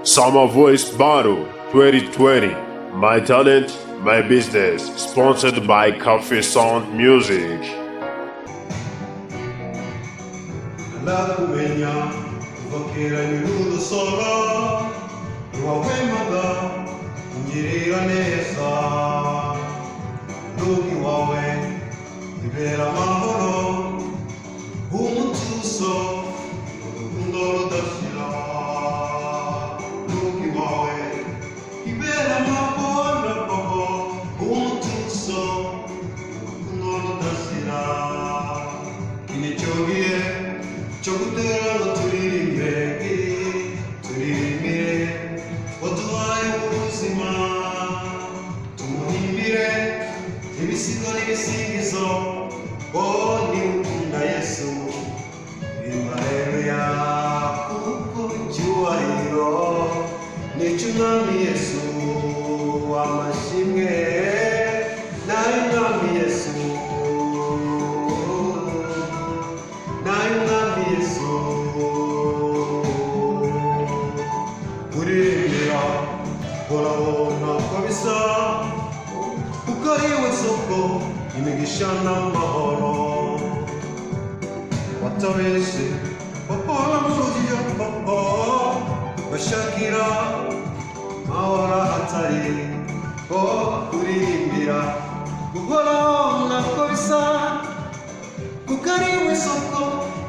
Summer Voice Battle 2020. My talent, my business. Sponsored by Cafe Sound Music. Nakumenya kuvakera nyurudo solo Ruwawemaga ungirira neza Nugi wawe ibera mahoro Umutuzo urukundo rudashira Nugi wawe ibera mahoro Umutuzo urukundo rudashira Inichogie Chokutera turirimire waduhaye ubuzima tumuhimbire ibisigo n'ibisigizo ni ukunda Yesu haleluya kuko icyubahiro n'icy'umwami Yesu amashimwe n'ay'umwami Yesu Urabona ko bisa kuko ariwe soko imigisha n'amahoro watabeshe bakora mu rujijo bashakira mahora hatari ko kuririmbira urabona ko bisa kuko ariwe soko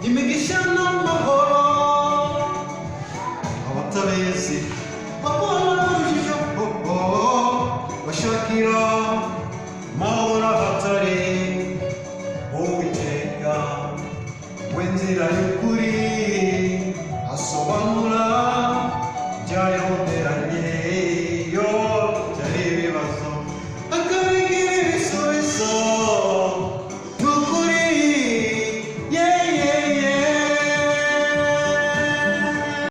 imigisha n'amahoro abatabeshe Bashakira mahora hatari Uwiteka wenzira